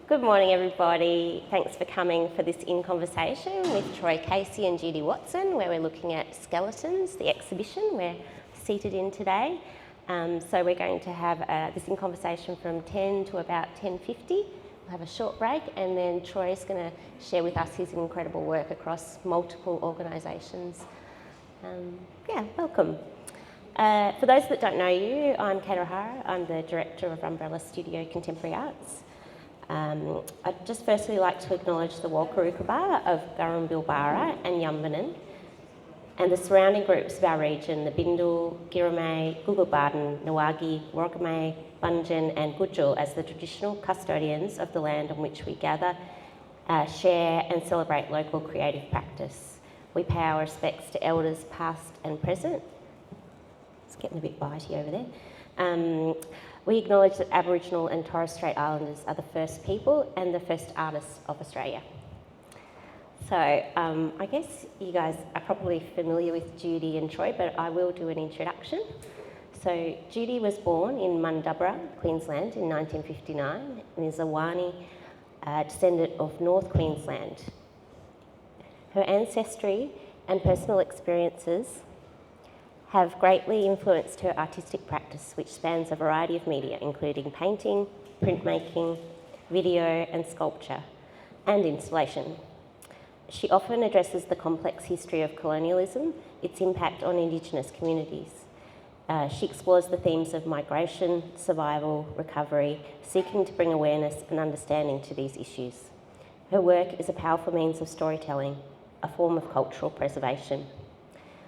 Good morning, everybody. Thanks for coming for this In Conversation with Troy Casey and Judy Watson, where we're looking at skeletons, the exhibition we're seated in today. So we're going to have this In Conversation from 10 to about 10:50. We'll have a short break, and then Troy's going to share with us his incredible work across multiple organisations. Welcome. For those that don't know you, I'm Kate O'Hara. I'm the Director of Umbrella Studio Contemporary Arts. I'd just firstly like to acknowledge the Walkarookabar of Gurrumbilbara and Yumbanan, and the surrounding groups of our region, the Bindal, Girramay, Googlebarden, Nawagi, Worgamay, Bunjan and Gudjal, as the traditional custodians of the land on which we gather, share and celebrate local creative practice. We pay our respects to elders past and present. It's getting a bit bitey over there. We acknowledge that Aboriginal and Torres Strait Islanders are the first people and the first artists of Australia. So I guess you guys are probably familiar with Judy and Troy, but I will do an introduction. So Judy was born in Mundubbera, Queensland in 1959 and is a Wani descendant of North Queensland. Her ancestry and personal experiences have greatly influenced her artistic practice, which spans a variety of media, including painting, printmaking, video and sculpture, and installation. She often addresses the complex history of colonialism, its impact on Indigenous communities. She explores the themes of migration, survival, recovery, seeking to bring awareness and understanding to these issues. Her work is a powerful means of storytelling, a form of cultural preservation.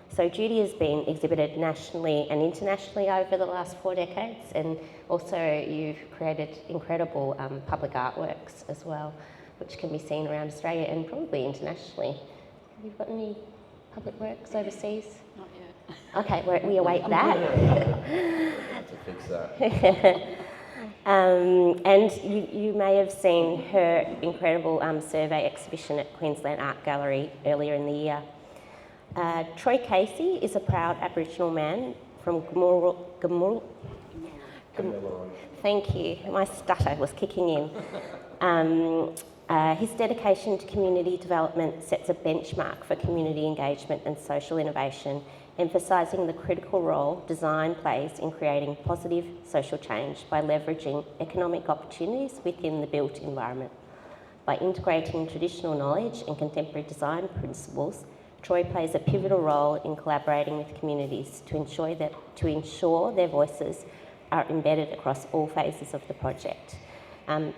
So Judy has been exhibited nationally and internationally over the last 4 decades, and also you've created incredible public artworks as well, which can be seen around Australia and probably internationally. Have you got any public works overseas? Not yet. Okay, we await that. To fix that. And you may have seen her incredible survey exhibition at Queensland Art Gallery earlier in the year. Troy Casey is a proud Aboriginal man from Gumul. Thank you, my stutter was kicking in. His dedication to community development sets a benchmark for community engagement and social innovation, emphasising the critical role design plays in creating positive social change by leveraging economic opportunities within the built environment. By integrating traditional knowledge and contemporary design principles, Troy plays a pivotal role in collaborating with communities to ensure their voices are embedded across all phases of the project.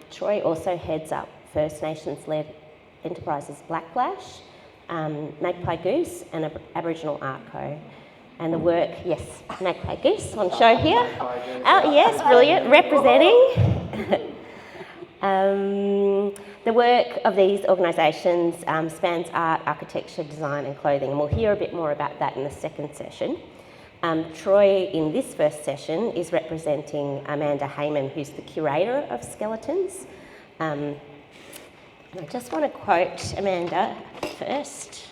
Troy also heads up First Nations-led enterprises Blaklash, Magpie Goose and Aboriginal Art Co. And the work, yes, Magpie Goose on show here. Oh yes, brilliant, representing. The work of these organisations spans art, architecture, design and clothing, and we'll hear a bit more about that in the second session. Troy, in this first session, is representing Amanda Hayman, who's the curator of skeletons. And I just want to quote Amanda first.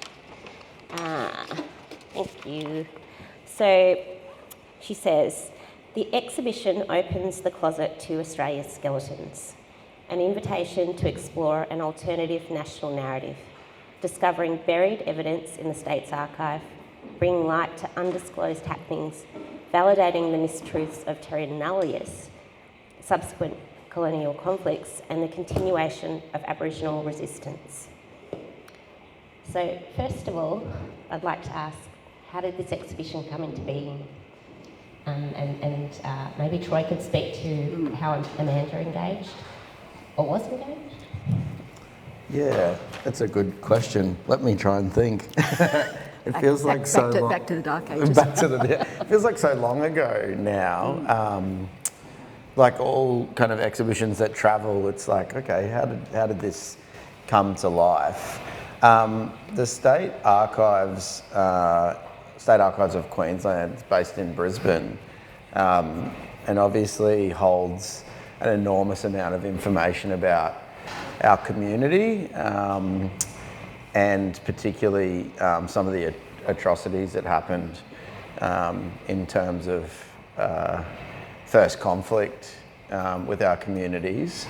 Thank you. So she says, "The exhibition opens the closet to Australia's skeletons, an invitation to explore an alternative national narrative, discovering buried evidence in the state's archive, bringing light to undisclosed happenings, validating the mistruths of terra nullius, subsequent colonial conflicts, and the continuation of Aboriginal resistance." So first of all, I'd like to ask, how did this exhibition come into being? And maybe Troy could speak to how Amanda engaged. Or was engaged? Yeah, that's a good question. Let me try and think. It feels like so long. Back to the dark ages. It feels like so long ago now. Like all kind of exhibitions that travel, it's like, okay, how did this come to life? The State Archives of Queensland is based in Brisbane, and obviously holds an enormous amount of information about our community, and particularly some of the atrocities that happened in terms of first conflict with our communities.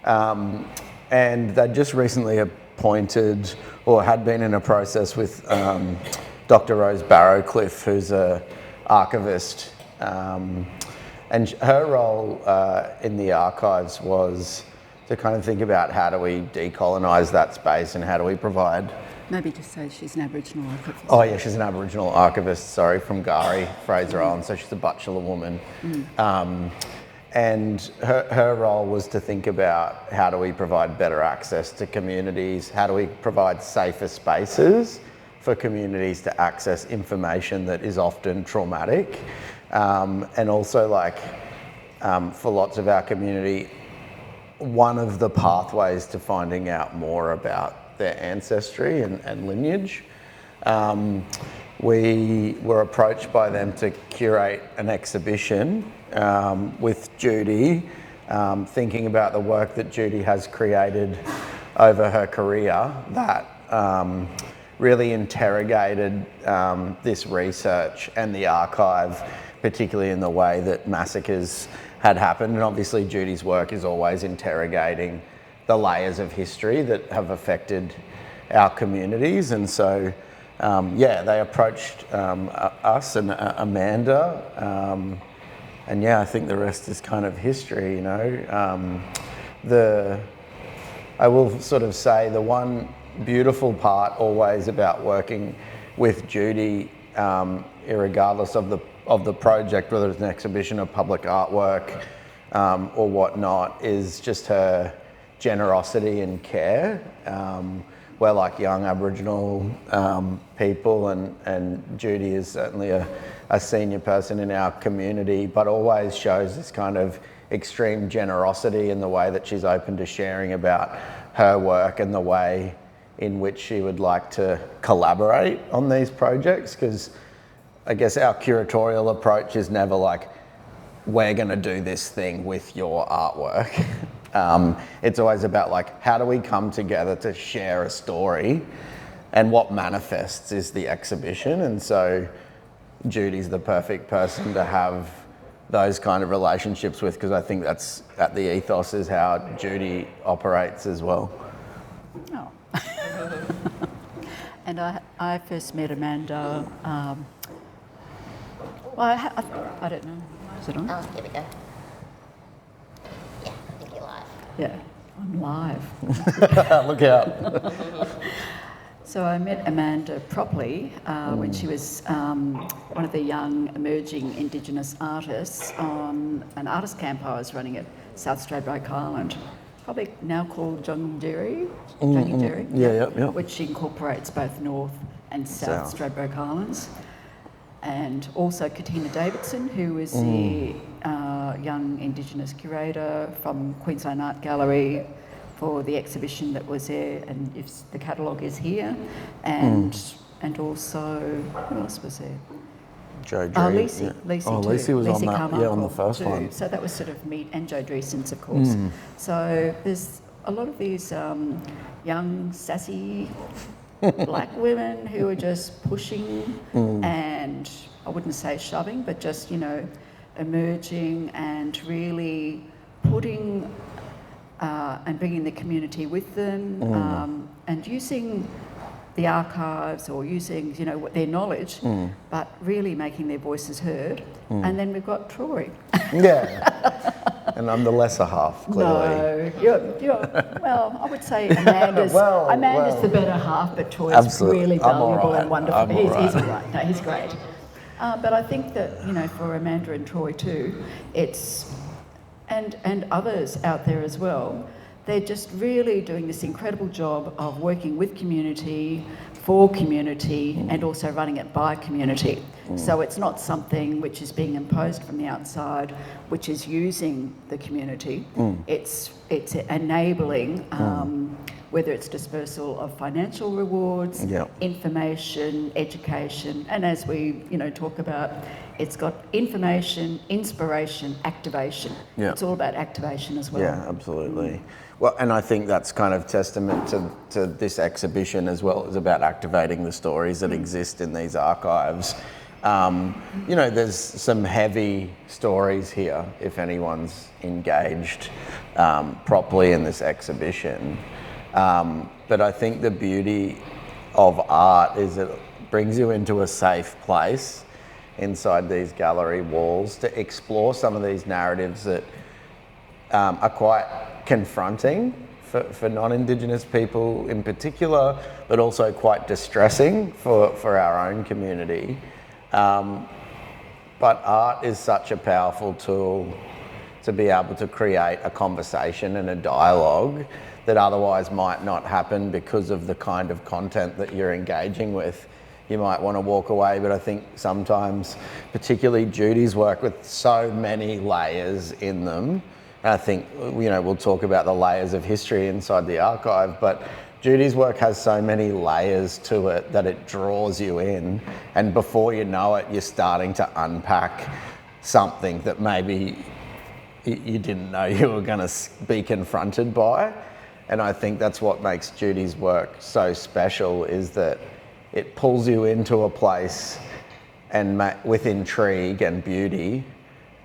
And they just recently appointed, or had been in a process with Dr. Rose Barrowcliffe, who's an archivist. And her role in the archives was to kind of think about how do we decolonise that space and how do we provide... Maybe just say she's an Aboriginal archivist. Oh yeah, she's an Aboriginal archivist, sorry, from Gari, Fraser Island, so she's a bachelor woman. And her role was to think about how do we provide better access to communities, how do we provide safer spaces for communities to access information that is often traumatic. And also for lots of our community, one of the pathways to finding out more about their ancestry and lineage. We were approached by them to curate an exhibition with Judy, thinking about the work that Judy has created over her career that really interrogated this research and the archive, particularly in the way that massacres had happened. And obviously Judy's work is always interrogating the layers of history that have affected our communities. And so, they approached us and Amanda, and I think the rest is kind of history, you know. I will sort of say the one beautiful part always about working with Judy, irregardless of the project, whether it's an exhibition or public artwork or whatnot, is just her generosity and care. We're like young Aboriginal people, and Judy is certainly a senior person in our community, but always shows this kind of extreme generosity in the way that she's open to sharing about her work and the way in which she would like to collaborate on these projects, because I guess our curatorial approach is never like, we're going to do this thing with your artwork. It's always about like, how do we come together to share a story, and what manifests is the exhibition. And so Judy's the perfect person to have those kind of relationships with, because I think that's at the ethos is how Judy operates as well. Oh. And I first met Amanda, I don't know, is it on? Oh, here we go. Yeah, I think you're live. Yeah, I'm live. Look out. So I met Amanda properly when she was one of the young emerging Indigenous artists on an artist camp I was running at South Stradbroke Island, probably now called Jungjerri, which incorporates both North and South Stradbroke Islands. And also Katina Davidson, who is the young Indigenous curator from Queensland Art Gallery for the exhibition that was there, and if the catalogue is here, and also, who else was there? Joe Lacey. Yeah. Lacey too. Lacey was Lacey on that, Carmichael on the first too. one. So that was sort of me, and Joe Dreesens, of course. So there's a lot of these young, sassy black women who are just pushing and I wouldn't say shoving, but just, you know, emerging and really putting and bringing the community with them, and using the archives or using, you know, their knowledge, but really making their voices heard. And then we've got Troy. Yeah. And I'm the lesser half, clearly. No, you're well, I would say Amanda's the better half, but Troy's really valuable and wonderful. He's all right. No, he's great. But I think that, you know, for Amanda and Troy too, it's, and others out there as well, they're just really doing this incredible job of working with community, for community, and also running it by community. So it's not something which is being imposed from the outside, which is using the community. It's enabling, whether it's dispersal of financial rewards, information, education, and as we, you know, talk about, it's got information, inspiration, activation. It's all about activation as well. Yeah, absolutely. Well, and I think that's kind of testament to this exhibition as well, is about activating the stories that exist in these archives. You know, there's some heavy stories here if anyone's engaged properly in this exhibition. But I think the beauty of art is it brings you into a safe place inside these gallery walls to explore some of these narratives that are quite confronting for non-Indigenous people in particular, but also quite distressing for our own community. But art is such a powerful tool to be able to create a conversation and a dialogue that otherwise might not happen because of the kind of content that you're engaging with. You might want to walk away, but I think sometimes, particularly Judy's work with so many layers in them, and I think, you know, we'll talk about the layers of history inside the archive, but Judy's work has so many layers to it that it draws you in, and before you know it, you're starting to unpack something that maybe you didn't know you were going to be confronted by. And I think that's what makes Judy's work so special, is that it pulls you into a place and with intrigue and beauty,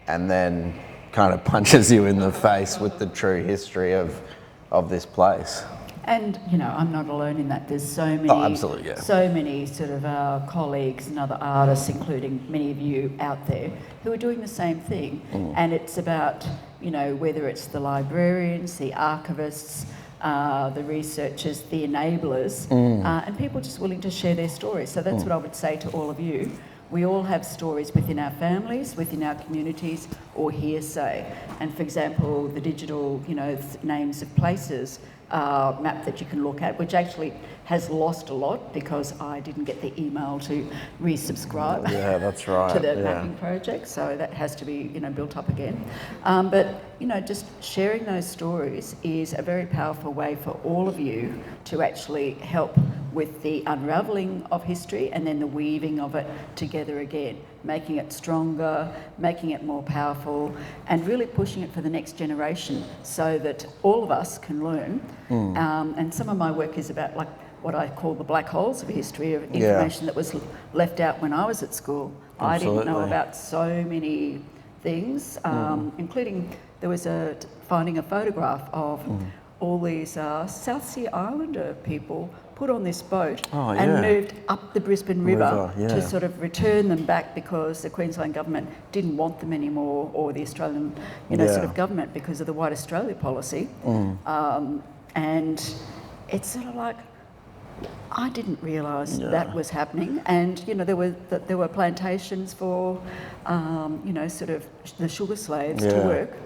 and then kind of punches you in the face with the true history of this place. And, you know, I'm not alone in that. There's so many, absolutely, yeah. So many sort of colleagues and other artists, including many of you out there, who are doing the same thing. And it's about, you know, whether it's the librarians, the archivists, the researchers, the enablers, and people just willing to share their stories. So that's what I would say to all of you. We all have stories within our families, within our communities, or hearsay. And for example, the digital, you know, names of places map that you can look at, which actually has lost a lot because I didn't get the email to resubscribe. Yeah, that's right. To the mapping project, so that has to be, you know, built up again. But you know, just sharing those stories is a very powerful way for all of you to actually help with the unravelling of history and then the weaving of it together again, making it stronger, making it more powerful, and really pushing it for the next generation so that all of us can learn. And some of my work is about like what I call the black holes of history, of information that was left out when I was at school. Absolutely. I didn't know about so many things, including there was finding a photograph of all these South Sea Islander people put on this boat and moved up the Brisbane River to sort of return them back because the Queensland government didn't want them anymore, or the Australian, you know, sort of government, because of the White Australia policy. And it's sort of like, I didn't realise that was happening. And you know, there were plantations for, you know, sort of the sugar slaves to work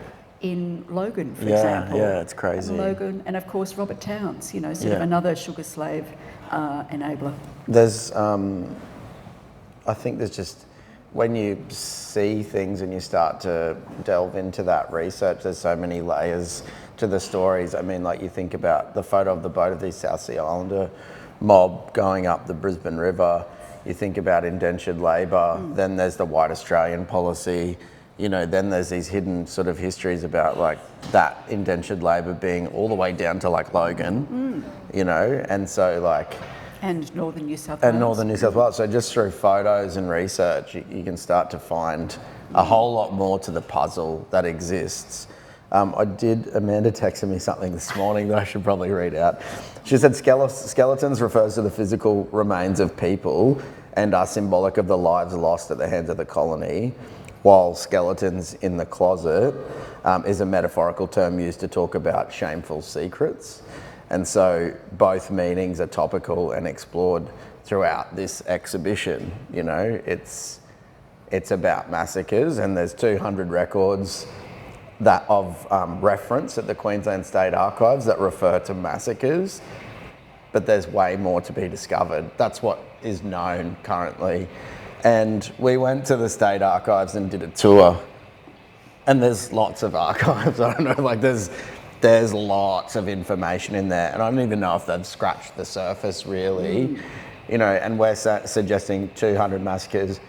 in Logan, for example. Yeah, it's crazy. Logan, and of course Robert Towns, you know, sort of another sugar slave enabler. There's, I think there's just, when you see things and you start to delve into that research, there's so many layers to the stories. I mean, like you think about the photo of the boat of these South Sea Islander mob going up the Brisbane River, you think about indentured labour, then there's the White Australian policy, you know, then there's these hidden sort of histories about like that indentured labour being all the way down to like Logan, you know, and so like... And Northern New South Wales. And Northern New South Wales. So just through photos and research, you can start to find a whole lot more to the puzzle that exists. Amanda texted me something this morning that I should probably read out. She said, skeletons refers to the physical remains of people and are symbolic of the lives lost at the hands of the colony, while skeletons in the closet is a metaphorical term used to talk about shameful secrets. And so both meanings are topical and explored throughout this exhibition. You know, it's about massacres, and there's 200 records that of reference at the Queensland State Archives that refer to massacres, but there's way more to be discovered. That's what is known currently. And we went to the State Archives and did a tour, and there's lots of archives. I don't know, like there's lots of information in there, and I don't even know if they've scratched the surface really, you know, and we're suggesting 200 massacres.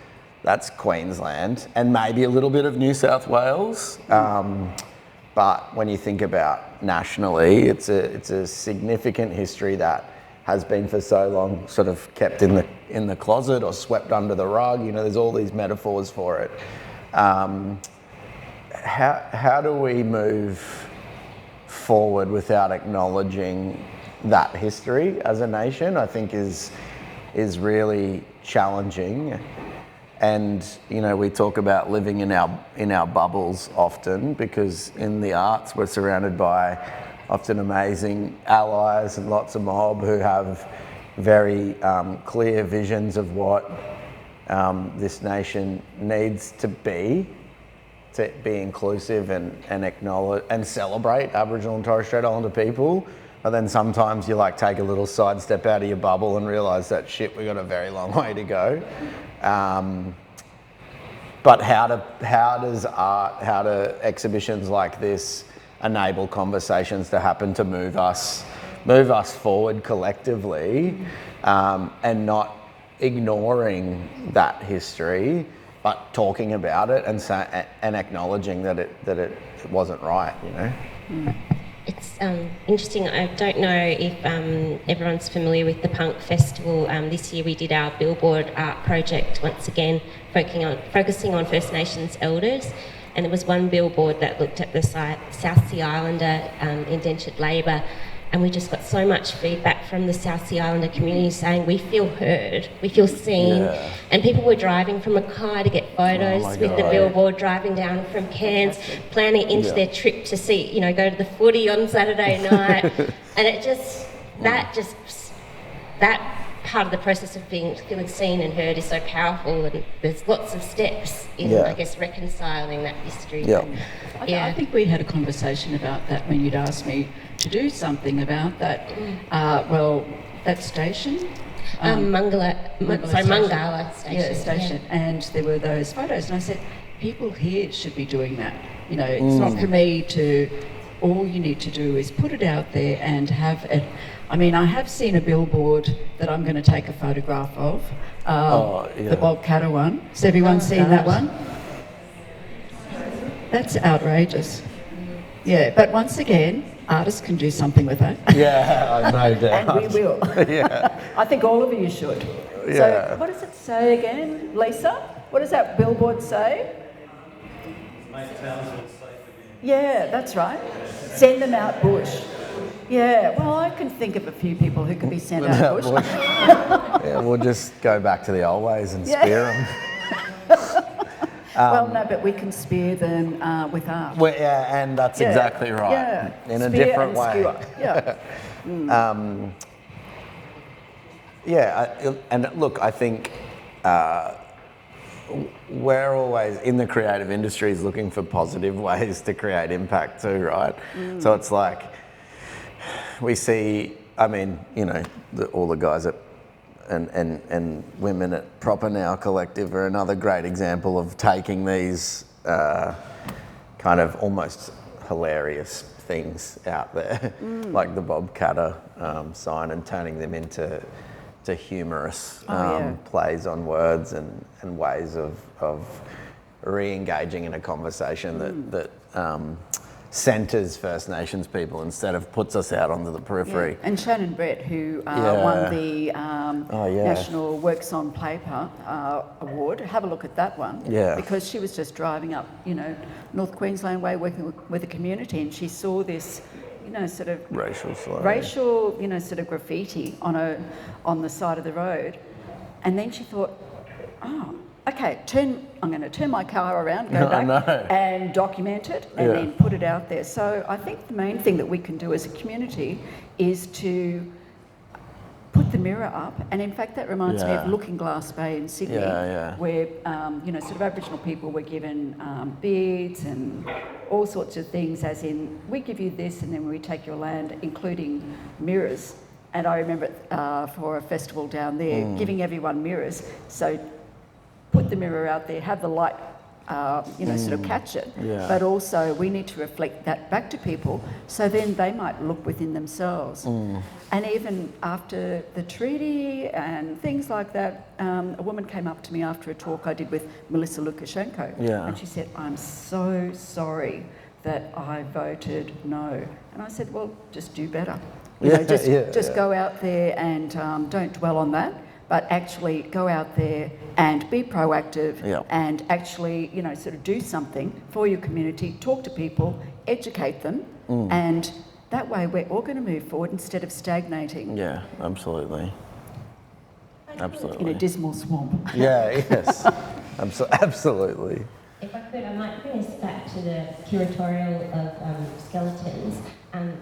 That's Queensland and maybe a little bit of New South Wales. But when you think about nationally, it's a significant history that has been for so long sort of kept in the closet or swept under the rug. You know, there's all these metaphors for it. How do we move forward without acknowledging that history as a nation? I think is really challenging. And you know, we talk about living in our bubbles often, because in the arts we're surrounded by often amazing allies and lots of mob who have very clear visions of what this nation needs to be inclusive and acknowledge and celebrate Aboriginal and Torres Strait Islander people. But then sometimes you like take a little sidestep out of your bubble and realise that shit, we've got a very long way to go. But how do exhibitions like this enable conversations to happen to move us forward collectively, and not ignoring that history, but talking about it and acknowledging that it wasn't right, you know? It's interesting. I don't know if everyone's familiar with the Punk Festival. This year we did our Billboard art project, once again focusing on First Nations elders, and there was one billboard that looked at the South Sea Islander indentured labour, and we just got so much feedback from the South Sea Islander community saying we feel heard, we feel seen, and people were driving from Mackay to get photos with the billboard, driving down from Cairns, planning into their trip to see, you know, go to the footy on Saturday night, and it just, that part of the process of feeling seen and heard is so powerful, and there's lots of steps in, I guess, reconciling that history. I think we had a conversation about that when you'd asked me to do something about that. That station. Mangala station. Yeah, station. Yeah. And there were those photos, and I said, people here should be doing that. You know, it's not for me to. All you need to do is put it out there and have it. I mean, I have seen a billboard that I'm going to take a photograph of, the Bob Catter one. Has everyone seen that one? That's outrageous. Yeah, but once again, artists can do something with it. Yeah, I know that. And we will. I think all of you should. Yeah. So what does it say again, Lisa? What does that billboard say? Make townsville safe again. Yeah, that's right. Send them out bush. Yeah, well, I can think of a few people who could be sent out bush. Yeah, we'll just go back to the old ways and spear them. Well, no, but we can spear them with art. Well, yeah, and that's exactly right. Yeah. In a Spear different and way. Skewer. Yeah. And look, I think we're always in the creative industries looking for positive ways to create impact too, right? So it's like we see, I mean, you know, all the guys at and women at Proper Now Collective are another great example of taking these kind of almost hilarious things out there, like the Bob Catter sign, and turning them into humorous plays on words and ways of re-engaging in a conversation that centres First Nations people instead of puts us out onto the periphery. And Shannon Brett, who won the National Works on Paper Award, have a look at that one. Yeah. Because she was just driving up, you know, North Queensland Way, working with the community, and she saw this, you know, sort of racial, you know, sort of graffiti on the side of the road, and then she thought, oh, okay, I'm going to turn my car around, go back and document it, and then put it out there. So I think the main thing that we can do as a community is to put the mirror up, and in fact that reminds me of Looking Glass Bay in Sydney, where you know, sort of Aboriginal people were given beads and all sorts of things, as in, we give you this and then we take your land, including mirrors. And I remember for a festival down there, giving everyone mirrors. So put the mirror out there, have the light, you know, sort of catch it. Yeah. But also we need to reflect that back to people, so then they might look within themselves. And even after the treaty and things like that, a woman came up to me after a talk I did with Melissa Lukashenko, and she said, "I'm so sorry that I voted no." And I said, "Well, just do better." Just go out there and don't dwell on that, but actually go out there and be proactive and actually, sort of do something for your community, talk to people, educate them, and that way we're all going to move forward instead of stagnating. Yeah, absolutely. Absolutely. In a dismal swamp. Yes, absolutely. If I could, I might bring us back to the curatorial of skeletons.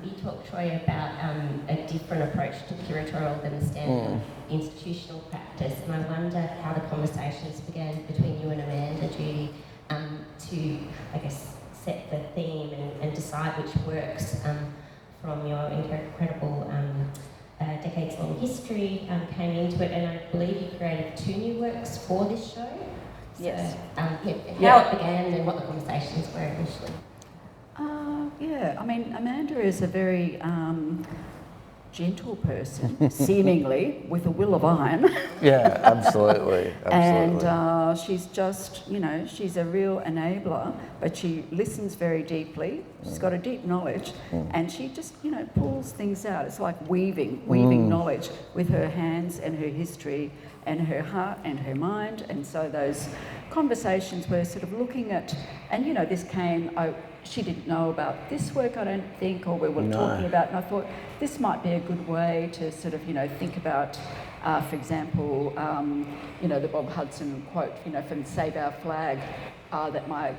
You talked, Troy, about a different approach to curatorial than the standard institutional practice, and I wonder how the conversations began between you and Amanda, Judy, to, I guess, set the theme and decide which works from your incredible decades-long history came into it, and I believe you created 2 new works for this show. Yes. So, how it began and what the conversations were initially. I mean, Amanda is a very gentle person, seemingly, with a will of iron. Yeah, absolutely. And she's just, she's a real enabler, but she listens very deeply. She's got a deep knowledge, and she just, pulls things out. It's like weaving knowledge with her hands and her history and her heart and her mind. And so those conversations were sort of looking at, and this came, she didn't know about this work, I don't think, or we were talking about, and I thought this might be a good way to sort of, think about, for example, the Bob Hudson quote, from Save Our Flag, that my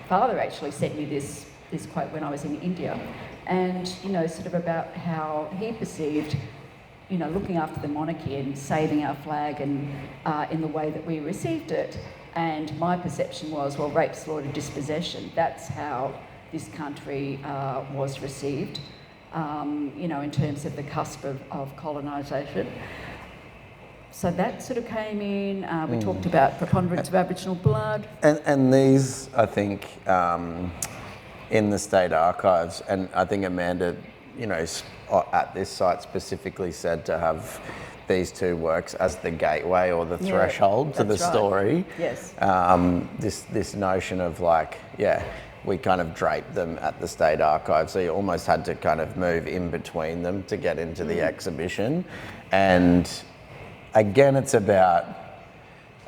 father actually sent me this quote when I was in India, and, sort of about how he perceived, looking after the monarchy and saving our flag and in the way that we received it. And my perception was, well, rape, slaughter, dispossession, that's how this country was received, in terms of the cusp of colonisation. So that sort of came in. We talked about preponderance of Aboriginal blood. And these, I think, in the State Archives, and I think Amanda, at this site specifically said to have these 2 works as the gateway or the threshold to the story. Yes. This notion of we kind of draped them at the State Archives, so you almost had to kind of move in between them to get into the exhibition. And again, it's about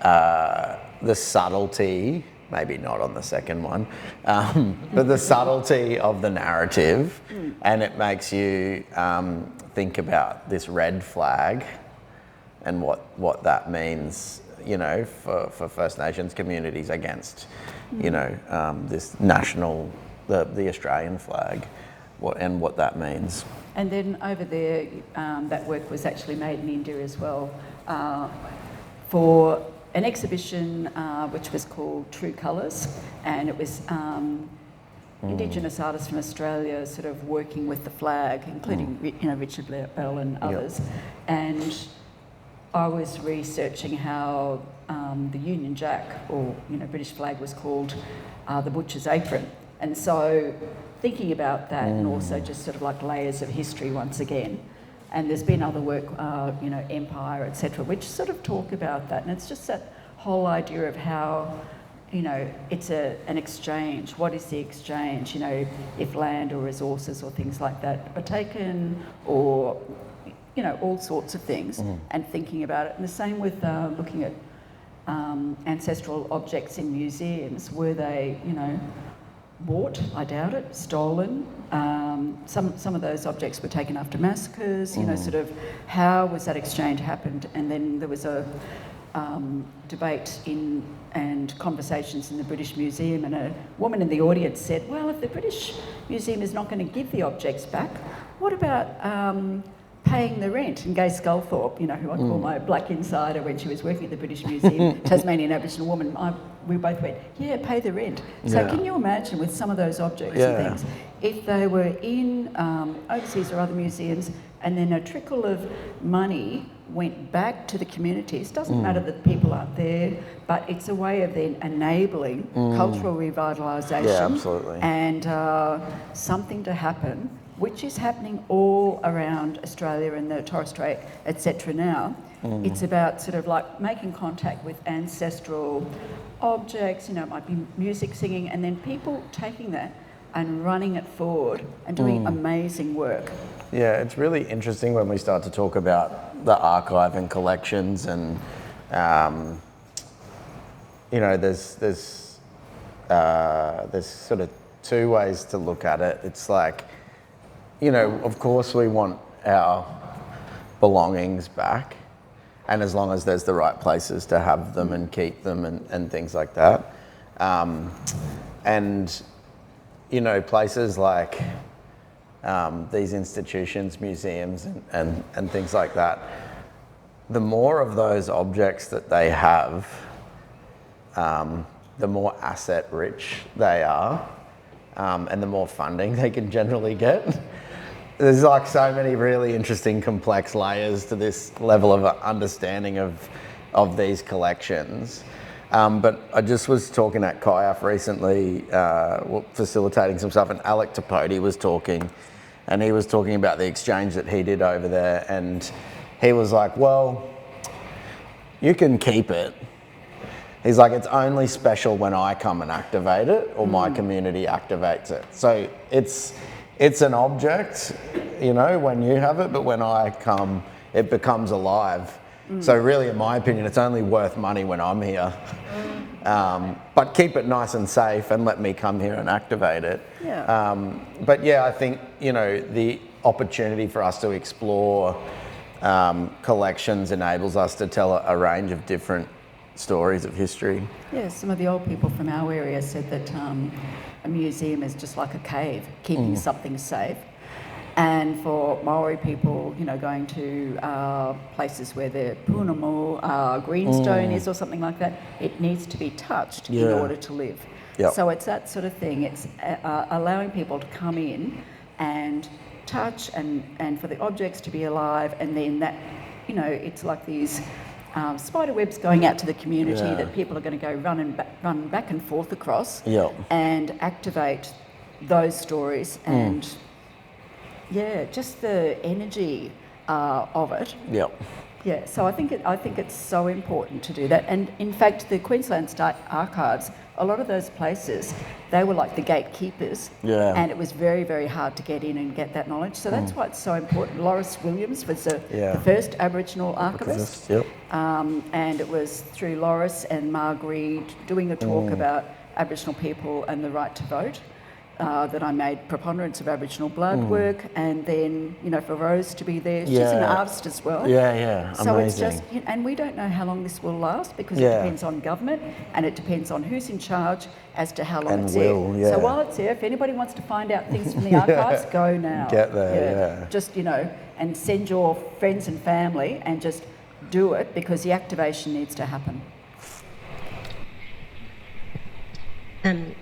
the subtlety, maybe not on the second one, but the subtlety of the narrative, and it makes you think about this red flag and what that means, for First Nations communities against, this national, the Australian flag, what that means. And then over there, that work was actually made in India as well, for an exhibition which was called True Colours, and it was Indigenous artists from Australia sort of working with the flag, including Richard Bell and others. And I was researching how the Union Jack, or British flag, was called the butcher's apron, and so thinking about that, and also just sort of like layers of history once again. And there's been other work, Empire, etc., which sort of talk about that, and it's just that whole idea of how, it's an exchange. What is the exchange? If land or resources or things like that are taken, or all sorts of things, and thinking about it. And the same with looking at ancestral objects in museums. Were they, bought? I doubt it. Stolen? Some of those objects were taken after massacres. Sort of how was that exchange happened? And then there was a debate and conversations in the British Museum, and a woman in the audience said, well, if the British Museum is not going to give the objects back, what about paying the rent? And Gay Sculthorpe, who I call my black insider when she was working at the British Museum, Tasmanian Aboriginal woman, we both went, yeah, pay the rent. So can you imagine with some of those objects and things, if they were in overseas or other museums, and then a trickle of money went back to the communities. Doesn't matter that people aren't there, but it's a way of then enabling cultural revitalisation and something to happen, which is happening all around Australia and the Torres Strait, etc. now. It's about sort of like making contact with ancestral objects, it might be music, singing, and then people taking that and running it forward and doing amazing work. Yeah, it's really interesting when we start to talk about the archive and collections, and you know, there's sort of two ways to look at it. It's like, you know, of course we want our belongings back, and as long as there's the right places to have them and keep them and things like that. And, you know, places like these institutions, museums and things like that, the more of those objects that they have, the more asset rich they are, and the more funding they can generally get. There's like so many really interesting, complex layers to this level of understanding of these collections. But I just was talking at CIAF recently, facilitating some stuff, and Alec Tapodi was talking, and he was talking about the exchange that he did over there, and he was like, well, you can keep it. He's like, it's only special when I come and activate it, or my community activates it. So it's an object, you know, when you have it, but when I come, it becomes alive. So really, in my opinion, it's only worth money when I'm here. But keep it nice and safe and let me come here and activate it. Yeah. But yeah, I think, you know, the opportunity for us to explore collections enables us to tell a range of different stories of history. Yeah, some of the old people from our area said that a museum is just like a cave, keeping something safe. And for Maori people, you know, going to places where the punamu, greenstone is or something like that, it needs to be touched in order to live. Yep. So it's that sort of thing. It's allowing people to come in and touch and for the objects to be alive, and then that, you know, it's like these spider webs going out to the community that people are going to go run back and forth across and activate those stories and just the energy of it. Yeah, so I think it's so important to do that. And in fact, the Queensland State Archives, a lot of those places, they were like the gatekeepers, and it was very, very hard to get in and get that knowledge. So that's why it's so important. Loris Williams was the first Aboriginal archivist, and it was through Loris and Marguerite doing a talk about Aboriginal people and the right to vote. That I made preponderance of Aboriginal blood work, and then, you know, for Rose to be there, she's an artist as well. So amazing. it's just, and we don't know how long this will last, because it depends on government and it depends on who's in charge as to how long it's there. So while it's there, if anybody wants to find out things from the archives, go now. Get there, Just, you know, and send your friends and family and just do it, because the activation needs to happen.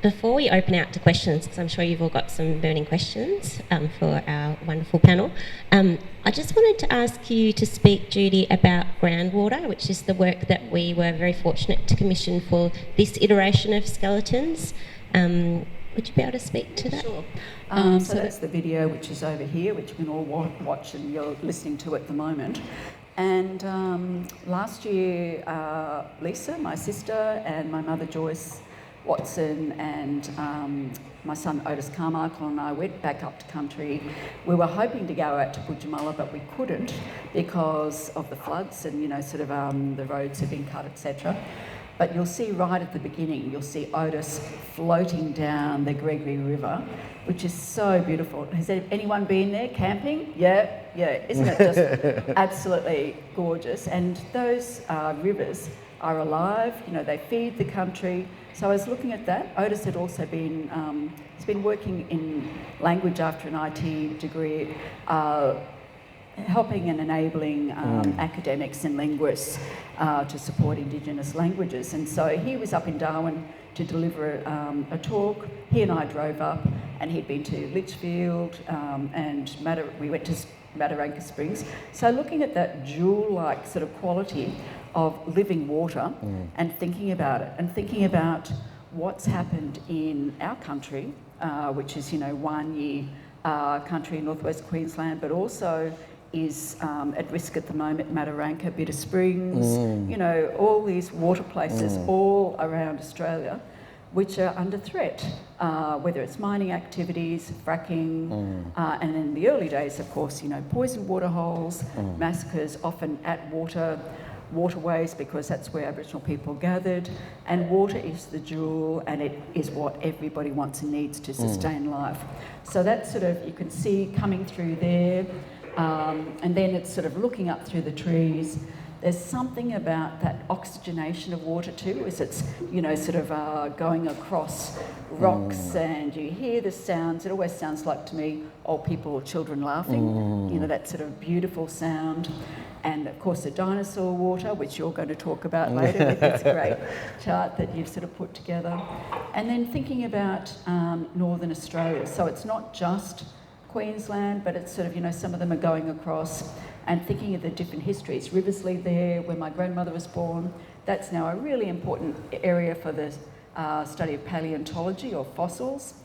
Before we open out to questions, because I'm sure you've all got some burning questions for our wonderful panel, I just wanted to ask you to speak, Judy, about Groundwater, which is the work that we were very fortunate to commission for this iteration of Skeletons. Would you be able to speak to that? Sure. So that's the video which is over here, which you can all watch and you're listening to at the moment. And last year, Lisa, my sister, and my mother Joyce Watson, and my son Otis Carmichael and I went back up to country. We were hoping to go out to Budjamala, but we couldn't because of the floods and, you know, sort of the roads have been cut, etc. But you'll see right at the beginning, you'll see Otis floating down the Gregory River, which is so beautiful. Has anyone been there camping? Yeah, isn't it just absolutely gorgeous? And those rivers are alive, you know, they feed the country. So I was looking at that. Otis had also been, he's been working in language after an IT degree, helping and enabling academics and linguists to support Indigenous languages. And so he was up in Darwin to deliver a talk. He and I drove up, and he'd been to Litchfield and we went to Mataranka Springs. So looking at that jewel-like sort of quality of living water and thinking about it, and thinking about what's happened in our country, which is, you know, one-year country in northwest Queensland, but also is at risk at the moment, Mataranka, Bitter Springs, you know, all these water places all around Australia. which are under threat, whether it's mining activities, fracking, and in the early days, of course, poisoned water holes, massacres often at waterways, because that's where Aboriginal people gathered, and water is the jewel, and it is what everybody wants and needs to sustain life. So that's sort of, you can see coming through there, and then it's sort of looking up through the trees. There's something about that oxygenation of water too, as it's, sort of going across rocks, and you hear the sounds. It always sounds like to me old people or children laughing, that sort of beautiful sound. And of course the dinosaur water, which you're going to talk about later with this great chart that you've sort of put together. And then thinking about Northern Australia. So it's not just Queensland, but it's sort of, some of them are going across, and thinking of the different histories. Riversley there, where my grandmother was born, that's now a really important area for the study of paleontology or fossils.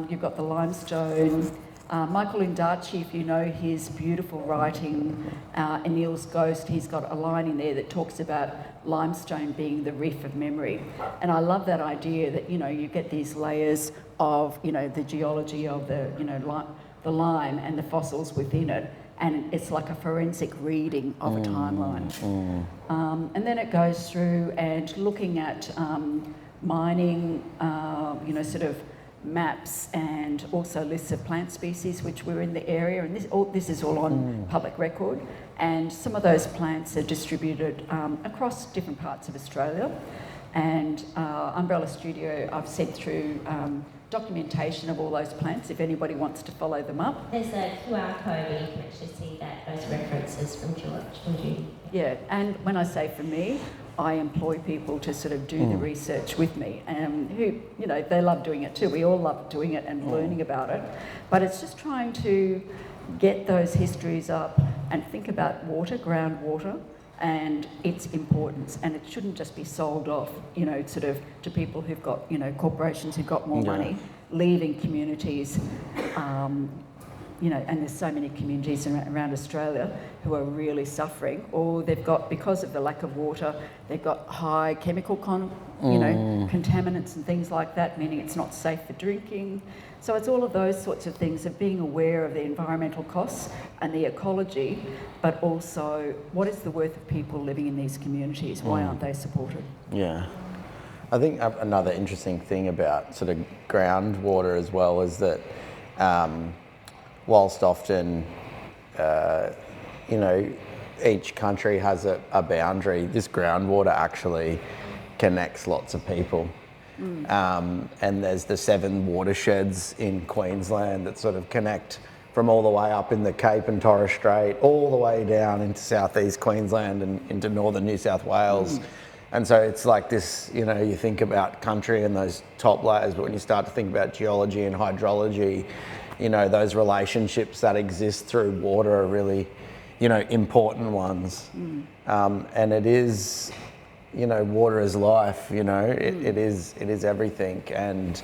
You've got the limestone. Michael Indarchi, if you know his beautiful writing, Anil's Ghost, he's got a line in there that talks about limestone being the reef of memory. And I love that idea that, you get these layers of, the geology of the lime and the fossils within it. And it's like a forensic reading of a timeline. And then it goes through and looking at mining, sort of maps, and also lists of plant species which were in the area. And this is all on public record. And some of those plants are distributed across different parts of Australia. And Umbrella Studio, I've sent through documentation of all those plants if anybody wants to follow them up. There's a QR code where you can actually see those references from Judy. Yeah, and when I say for me, I employ people to sort of do the research with me, who, they love doing it too. We all love doing it and learning about it, but it's just trying to get those histories up and think about water, groundwater, and its importance. And it shouldn't just be sold off, sort of to people who've got, corporations who've got more money, leaving communities, and there's so many communities around Australia who are really suffering, or they've got, because of the lack of water, they've got high chemical contaminants and things like that, meaning it's not safe for drinking. So it's all of those sorts of things, of being aware of the environmental costs and the ecology, but also what is the worth of people living in these communities? Why aren't they supported? Yeah. I think another interesting thing about sort of groundwater as well is that whilst often, each country has a boundary, this groundwater actually connects lots of people. And there's the 7 watersheds in Queensland that sort of connect from all the way up in the Cape and Torres Strait, all the way down into southeast Queensland and into northern New South Wales. And so it's like this, you think about country and those top layers, but when you start to think about geology and hydrology, those relationships that exist through water are really, important ones. And it is, water is life, it is everything. And,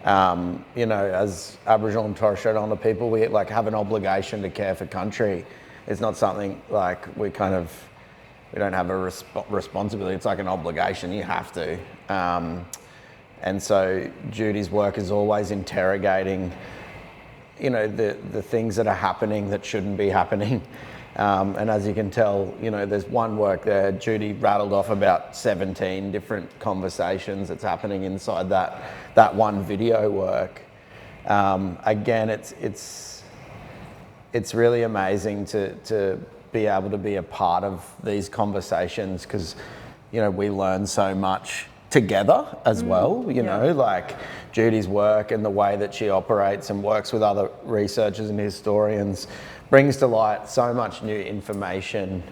as Aboriginal and Torres Strait Islander people, we have an obligation to care for country. It's not something like we don't have a responsibility, it's like an obligation, you have to. And so Judy's work is always interrogating the things that are happening that shouldn't be happening. And as you can tell, there's one work there, Judy rattled off about 17 different conversations that's happening inside that one video work. Again, it's really amazing to be able to be a part of these conversations, because, we learn so much together as well, like Judy's work and the way that she operates and works with other researchers and historians brings to light so much new information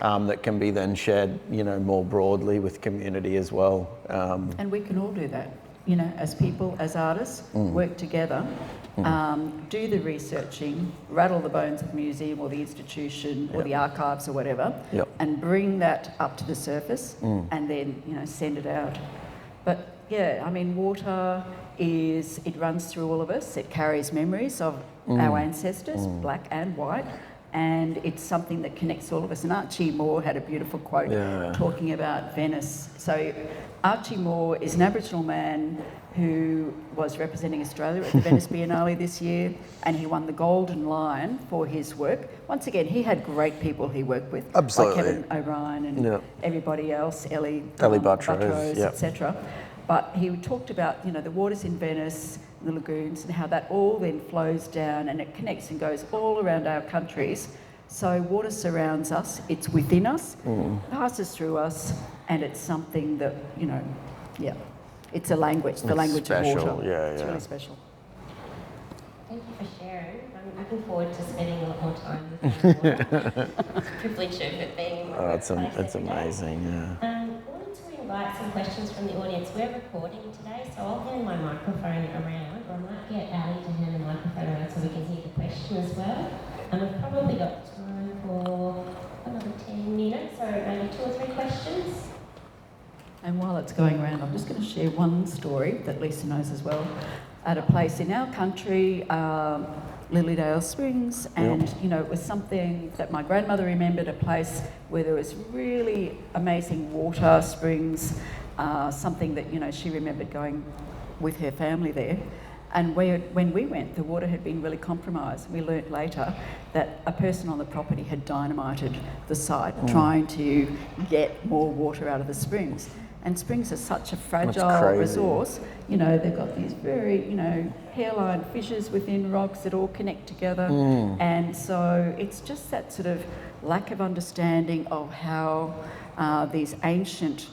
that can be then shared, more broadly with community as well. And we can all do that, as people, as artists, work together, do the researching, rattle the bones of the museum or the institution or the archives or whatever, and bring that up to the surface and then, send it out. But yeah, I mean, water it runs through all of us. It carries memories of our ancestors, black and white, and it's something that connects all of us. And Archie Moore had a beautiful quote talking about Venice. So Archie Moore is an Aboriginal man who was representing Australia at the Venice Biennale this year, and he won the Golden Lion for his work. Once again, he had great people he worked with, Absolutely. like Kevin O'Brien and everybody else, Ellie Buttrose, etc. But he talked about, you know, the waters in Venice, the lagoons, and how that all then flows down and it connects and goes all around our countries. So water surrounds us, it's within us, passes through us, and it's something that, you know, it's a language, the language special. of water. Yeah, it's really special. Thank you for sharing. I'm looking forward to spending a lot more time with you. Privilege of it being in my It's amazing, yeah. I wanted to invite some questions from the audience. We're recording today, so I'll hand my microphone around, or I might get Ali to hand the microphone around so we can hear the question as well. And we've probably got time for another 10 minutes, so maybe 2 or 3 questions. And while it's going around, I'm just going to share one story that Lisa knows as well. At a place in our country, Lilydale Springs, and you know, it was something that my grandmother remembered, a place where there was really amazing water, springs, something that, you know, she remembered going with her family there. And when we went, the water had been really compromised. We learnt later that a person on the property had dynamited the site, trying to get more water out of the springs. And springs are such a fragile resource. You know, they've got these very, you know, hairline fissures within rocks that all connect together. And so it's just that sort of lack of understanding of how these ancient,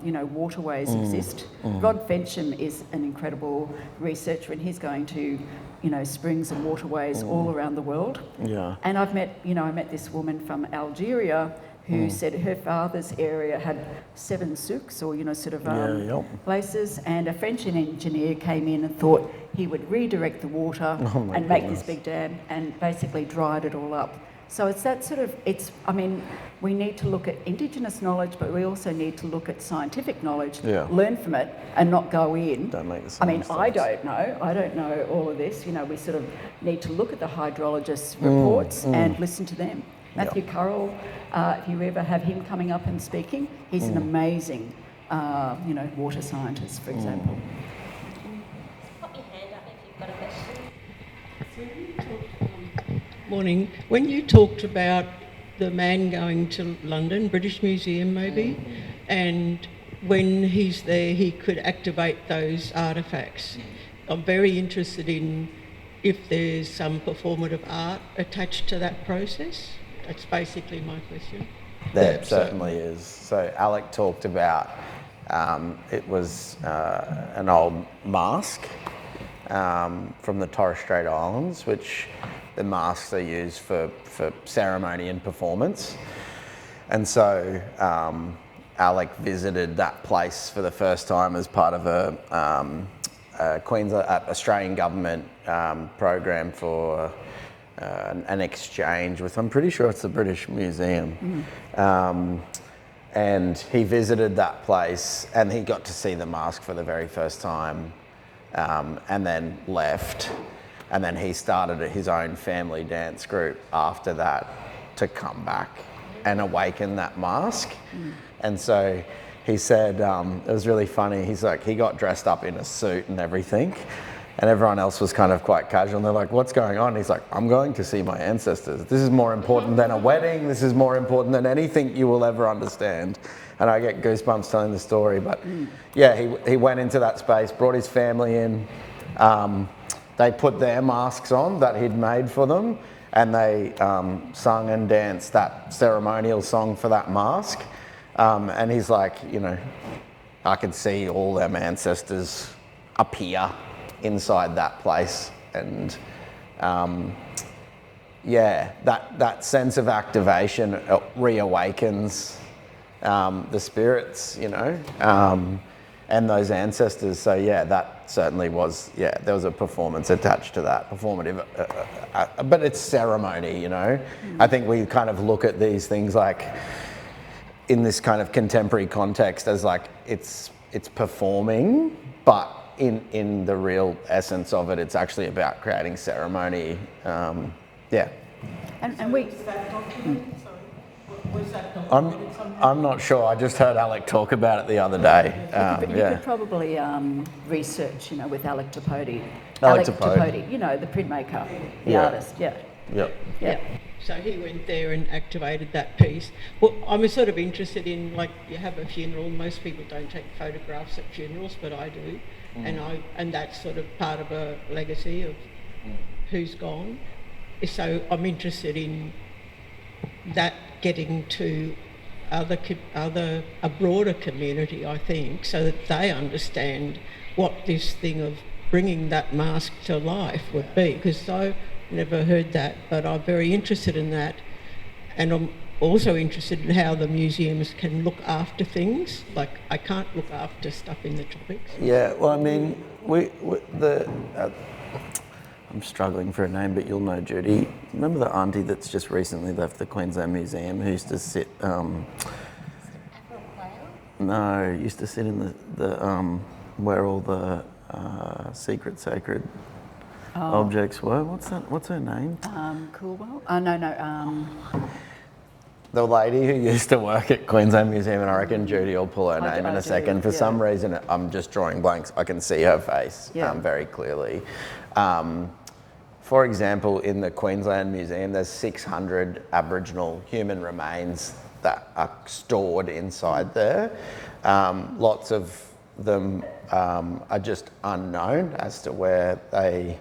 you know, waterways exist. Rod Fensham is an incredible researcher, and he's going to, you know, springs and waterways all around the world. Yeah. And I met this woman from Algeria who said her father's area had 7 souks, or, you know, sort of places, and a French engineer came in and thought he would redirect the water and make this big dam, and basically dried it all up. So it's that sort of, I mean, we need to look at Indigenous knowledge, but we also need to look at scientific knowledge, learn from it, and not go in. Don't make the I mean, mistakes. I don't know all of this. You know, we sort of need to look at the hydrologists' reports and listen to them. Matthew Currell, if you ever have him coming up and speaking, he's an amazing, you know, water scientist, for example. Pop your hand up if you've got a question. Morning. When you talked about the man going to London, British Museum maybe, and when he's there he could activate those artefacts, I'm very interested in if there's some performative art attached to that process. That's basically my question. There certainly is. So Alec talked about, it was an old mask from the Torres Strait Islands, which the masks are used for ceremony and performance. And so Alec visited that place for the first time as part of a Queensland Australian government program for an exchange with, I'm pretty sure it's the British Museum. And he visited that place and he got to see the mask for the very first time, and then left. And then he started his own family dance group after that to come back and awaken that mask. And so he said, it was really funny, he's like, he got dressed up in a suit and everything, and everyone else was kind of quite casual, and they're like, what's going on? He's like, I'm going to see my ancestors. This is more important than a wedding. This is more important than anything you will ever understand. And I get goosebumps telling the story, but yeah, he went into that space, brought his family in. They put their masks on that he'd made for them, and they sung and danced that ceremonial song for that mask. And he's like, you know, I could see all them ancestors appear inside that place. And yeah, that sense of activation reawakens the spirits, you know, and those ancestors. So yeah, that certainly was, there was a performance attached to that, performative, but it's ceremony, you know. I think we kind of look at these things like, in this kind of contemporary context, as like it's performing, but in the real essence of it, it's actually about creating ceremony. And we... Was that documented? Sorry. Was that documented somehow? I'm not sure. I just heard Alec talk about it the other day. You could probably research, with Alec Tapodi. Alec Tapodi. The printmaker, the artist, Yep. So he went there and activated that piece. Well, I'm sort of interested in, like, you have a funeral. Most people don't take photographs at funerals, but I do, and that's sort of part of a legacy of who's gone. So I'm interested in that getting to a broader community, I think, so that they understand what this thing of bringing that mask to life would be, because I've never heard that, but I'm very interested in that, and I'm also interested in how the museums can look after things. Like, I can't look after stuff in the tropics. Yeah, well, I mean, I'm struggling for a name, but you'll know Judy. Remember the auntie that's just recently left the Queensland Museum who used to sit... used to sit in the where all the sacred objects were. What's her name? Coolwell? No. The lady who used to work at Queensland Museum, and I reckon Judy will pull her name in a second. For some reason, I'm just drawing blanks. I can see her face very clearly. For example, in the Queensland Museum, there's 600 Aboriginal human remains that are stored inside there. Lots of them are just unknown as to where they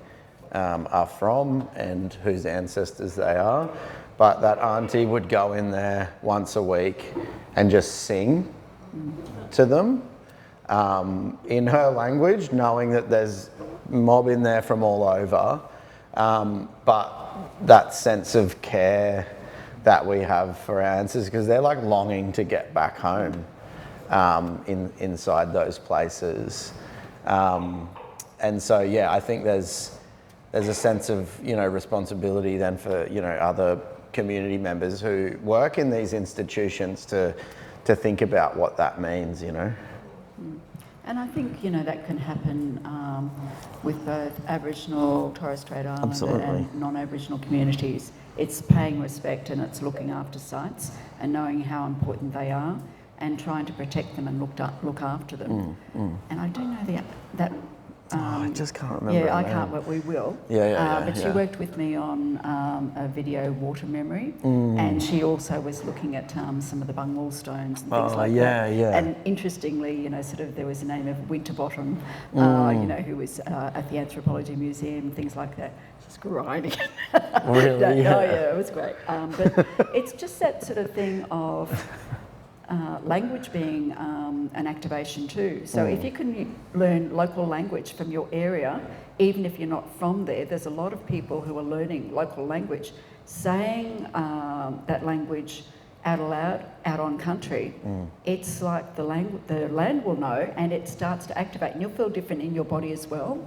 are from and whose ancestors they are. But that auntie would go in there once a week and just sing to them in her language, knowing that there's mob in there from all over. But that sense of care that we have for our ancestors, because they're like longing to get back home inside those places. And so, I think there's a sense of, responsibility then for, other community members who work in these institutions to think about what that means, And I think, that can happen with both Aboriginal, Torres Strait Islander and non-Aboriginal communities. It's paying respect and it's looking after sites and knowing how important they are and trying to protect them and look after them. And I do know that I just can't remember. Yeah, I can't, but we will. But she worked with me on a video water memory, and she also was looking at some of the bungwall stones and things like that. And interestingly, there was a name of Winterbottom, who was at the Anthropology Museum, things like that. Just grinding. Really? It was great. But it's just that sort of thing of language being an activation too. So if you can learn local language from your area, even if you're not from there, there's a lot of people who are learning local language, saying that language out aloud, out on country, it's like the land will know, and it starts to activate, and you'll feel different in your body as well.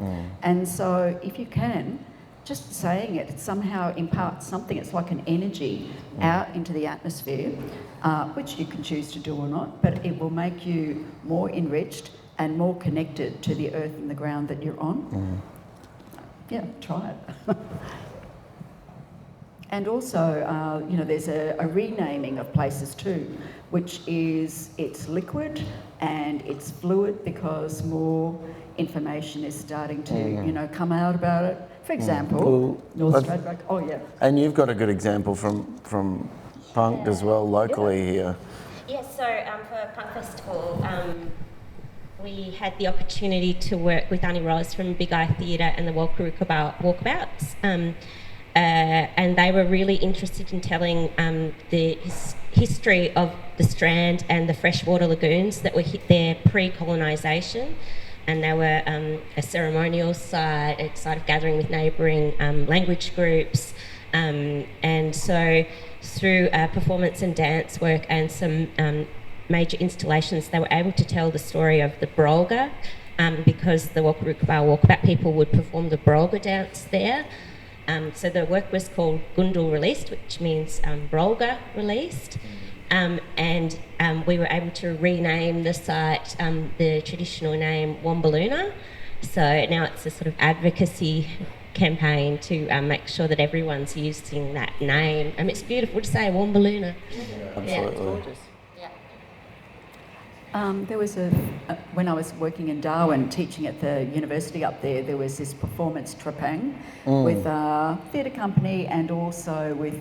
And so if you can, just saying it somehow imparts something. It's like an energy out into the atmosphere, which you can choose to do or not, but it will make you more enriched and more connected to the earth and the ground that you're on. Yeah, try it. And also, there's a renaming of places too, which is it's liquid and it's fluid because more information is starting to, come out about it. For example, North Stradbroke. Oh yeah. And you've got a good example from Punk as well, locally here. Yeah, so for Punk Festival, we had the opportunity to work with Annie Ross from Big Eye Theatre and the Walkabouts. And they were really interested in telling the history of the Strand and the freshwater lagoons that were hit there pre-colonisation. And they were a ceremonial site, a site of gathering with neighbouring language groups. And so through performance and dance work and some major installations, they were able to tell the story of the Brolga, because the Walkabout people would perform the Brolga dance there. So the work was called Gundul Released, which means Brolga Released. And we were able to rename the site the traditional name Wombaluna. So now it's a sort of advocacy campaign to make sure that everyone's using that name. It's beautiful to say Wombaluna. Absolutely. Yeah, it's gorgeous. There was when I was working in Darwin, teaching at the university up there, there was this performance trepang with a theatre company and also with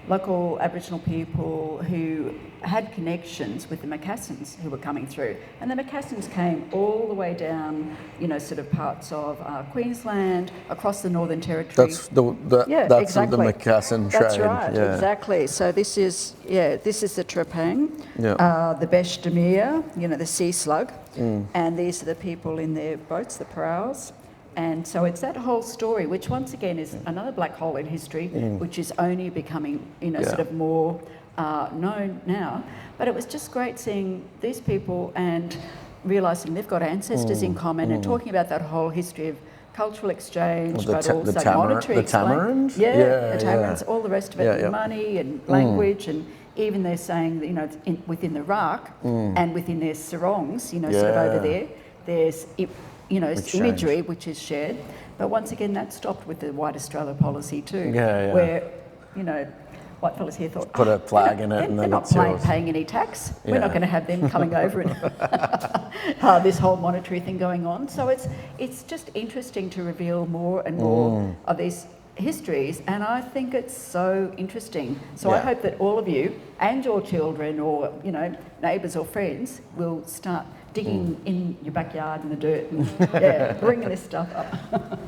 local Aboriginal people who had connections with the Macassans who were coming through. And the Macassans came all the way down, sort of parts of Queensland, across the Northern Territory. That's exactly. the Macassan trade. That's right, exactly. So this is the trepang, the beche de mer, the sea slug, and these are the people in their boats, the prows. And so it's that whole story, which once again is another black hole in history, which is only becoming, sort of more known now. But it was just great seeing these people and realising they've got ancestors in common and talking about that whole history of cultural exchange, but also monetary tamarind? the tamarins, all the rest of it, money and language, and even they're saying, within the Rak and within their sarongs, sort of over there, there's imagery which is shared. But once again, that stopped with the White Australia policy too, where, white fellas here thought, put a flag in it and they're then not paying any tax. We're not going to have them coming over and this whole monetary thing going on. So it's just interesting to reveal more and more of these histories, and I think it's so interesting. So I hope that all of you and your children or neighbours or friends will start digging in your backyard in the dirt and bringing this stuff up.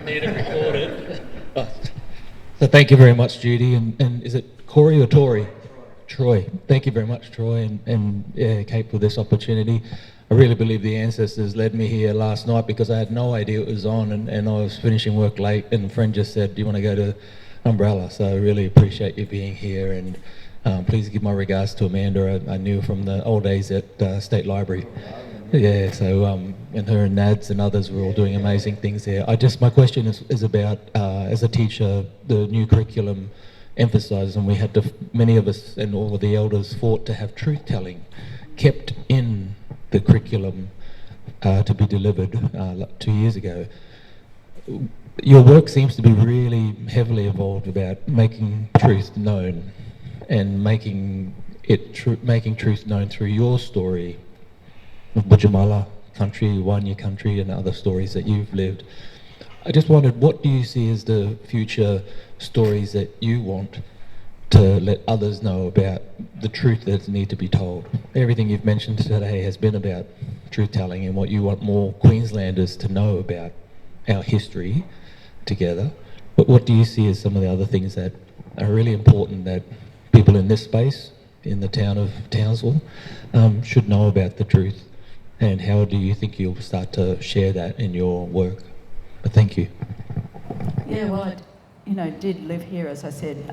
Need it recorded. So thank you very much, Judy. And is it Corey or Tori? Troy. Thank you very much, Troy and Kate, for this opportunity. I really believe the ancestors led me here last night because I had no idea it was on, and I was finishing work late, and a friend just said, do you want to go to Umbrella? So I really appreciate you being here, and please give my regards to Amanda. I knew from the old days at State Library. Yeah, so and her and Nads and others were all doing amazing things there. My question is about, as a teacher, the new curriculum emphasised, and we had to, many of us and all of the elders fought to have truth-telling kept in the curriculum to be delivered 2 years ago. Your work seems to be really heavily involved about making truth known and making truth known through your story, Bujamala country, Wanya country, and other stories that you've lived. I just wondered, what do you see as the future stories that you want to let others know about the truth that need to be told? Everything you've mentioned today has been about truth-telling and what you want more Queenslanders to know about our history together. But what do you see as some of the other things that are really important that people in this space, in the town of Townsville, should know about the truth? And how do you think you'll start to share that in your work? But thank you. Yeah, well, I did live here, as I said,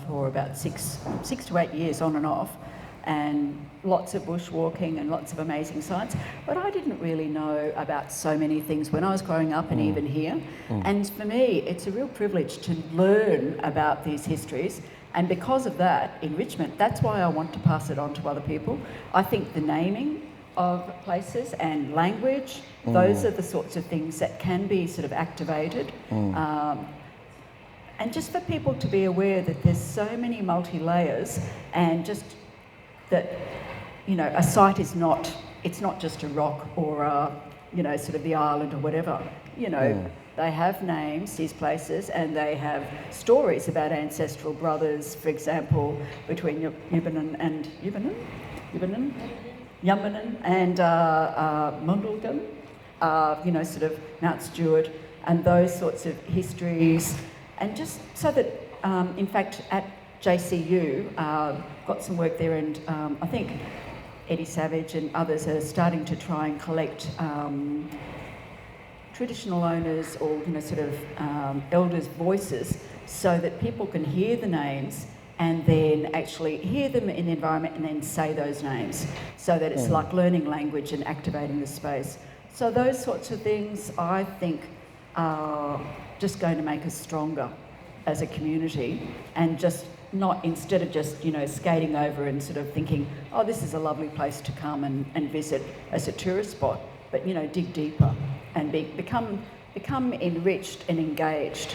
for about six to 8 years on and off, and lots of bushwalking and lots of amazing sights. But I didn't really know about so many things when I was growing up and even here. And for me, it's a real privilege to learn about these histories. And because of that, enrichment, that's why I want to pass it on to other people. I think the naming of places and language, those are the sorts of things that can be sort of activated. And just for people to be aware that there's so many multi-layers, and just that, a site is not, it's not just a rock or sort of the island or whatever. They have names, these places, and they have stories about ancestral brothers, for example, between Yubanan and Yumbanan and Mundulgan, sort of Mount Stewart, and those sorts of histories. And just so that, in fact, at JCU, got some work there, and I think Eddie Savage and others are starting to try and collect traditional owners or, sort of elders' voices so that people can hear the names and then actually hear them in the environment and then say those names, so that it's like learning language and activating the space. So those sorts of things, I think, are just going to make us stronger as a community, and just not instead of just, skating over and sort of thinking, oh, this is a lovely place to come and visit as a tourist spot, but, dig deeper and become enriched and engaged,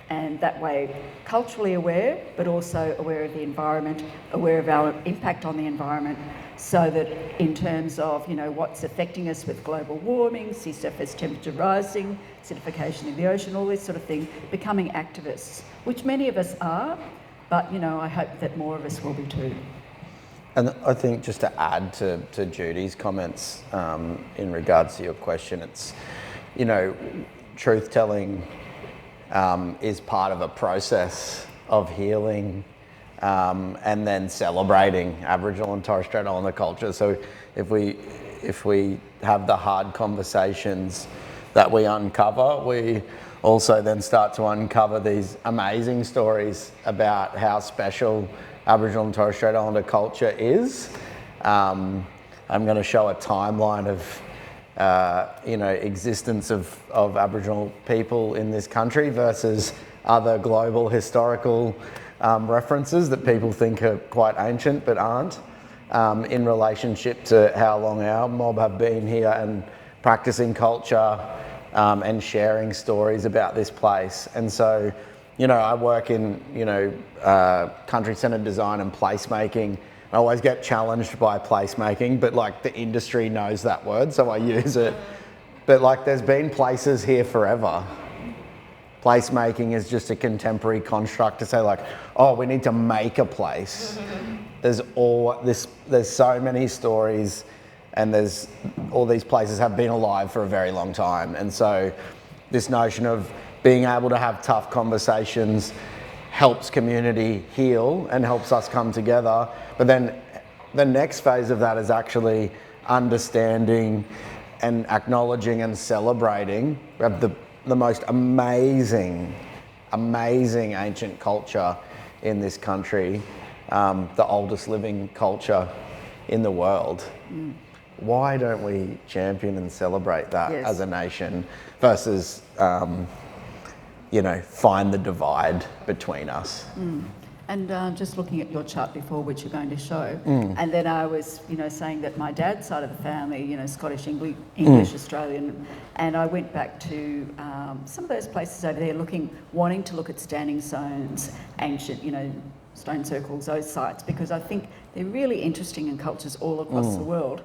and that way culturally aware, but also aware of the environment, aware of our impact on the environment, so that in terms of, what's affecting us with global warming, sea surface temperature rising, acidification of the ocean, all this sort of thing, becoming activists, which many of us are, but, I hope that more of us will be too. And I think just to add to Judy's comments in regards to your question, it's, truth-telling is part of a process of healing and then celebrating Aboriginal and Torres Strait Islander culture. So if we have the hard conversations that we uncover, we also then start to uncover these amazing stories about how special Aboriginal and Torres Strait Islander culture is. I'm going to show a timeline of existence of Aboriginal people in this country versus other global historical references that people think are quite ancient but aren't, in relationship to how long our mob have been here and practicing culture and sharing stories about this place. And so, I work in, country centre design and placemaking. I always get challenged by placemaking, but the industry knows that word, so I use it. But there's been places here forever. Placemaking is just a contemporary construct to say oh, we need to make a place. There's so many stories, and there's all these places have been alive for a very long time. And so this notion of being able to have tough conversations helps community heal and helps us come together. But then the next phase of that is actually understanding and acknowledging and celebrating. We have the most amazing ancient culture in this country, the oldest living culture in the world. Why don't we champion and celebrate that as a nation versus find the divide between us? And just looking at your chart before, which you're going to show, and then I was, saying that my dad's side of the family, Scottish, English, Australian, and I went back to some of those places over there, wanting to look at standing stones, ancient, stone circles, those sites, because I think they're really interesting in cultures all across the world.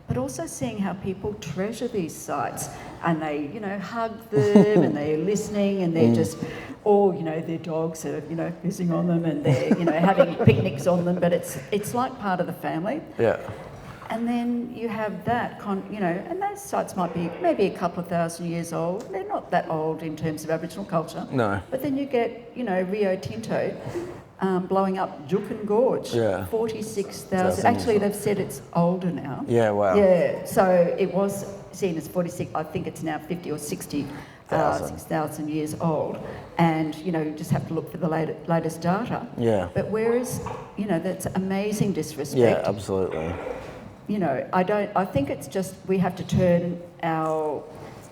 But also seeing how people treasure these sites, and they, hug them, and they're listening, and they're just, or, their dogs are, pissing on them, and they're, having picnics on them, but it's like part of the family. Yeah. And then you have that, and those sites might be maybe a couple of thousand years old. They're not that old in terms of Aboriginal culture. No. But then you get, Rio Tinto blowing up Juukan Gorge. Yeah. 46,000. Actually, they've said it's older now. Yeah, wow. Yeah, so it was seen as 46. I think it's now 50 or 6,000 years old. And, you just have to look for the latest data. Yeah. But whereas, that's amazing disrespect. Yeah, absolutely. I think it's just we have to turn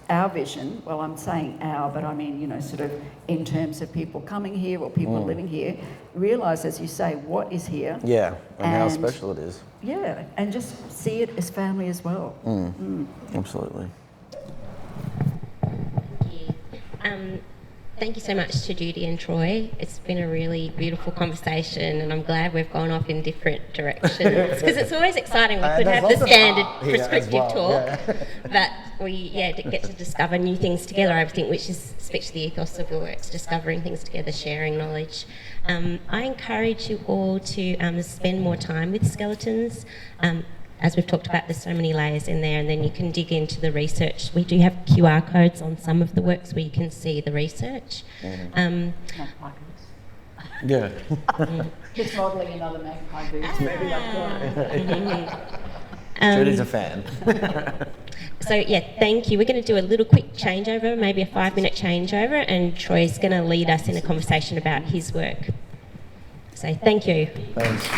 our vision, well, I'm saying our, but I mean, sort of in terms of people coming here or people living here, realise, as you say, what is here. Yeah, and how special it is. Yeah, and just see it as family as well. Absolutely. Thank you so much to Judy and Troy. It's been a really beautiful conversation, and I'm glad we've gone off in different directions, because it's always exciting. We could have the standard prescriptive talk, but we get to discover new things together, I think, which speaks to the ethos of your works, discovering things together, sharing knowledge. I encourage you all to spend more time with skeletons. As we've talked about, there's so many layers in there, and then you can dig into the research. We do have QR codes on some of the works where you can see the research. Yeah. Just modelling another magpie boots. Judy's a fan. So thank you. We're going to do a little quick changeover, maybe a 5-minute changeover, and Troy's going to lead us in a conversation about his work. So thank you. Thanks.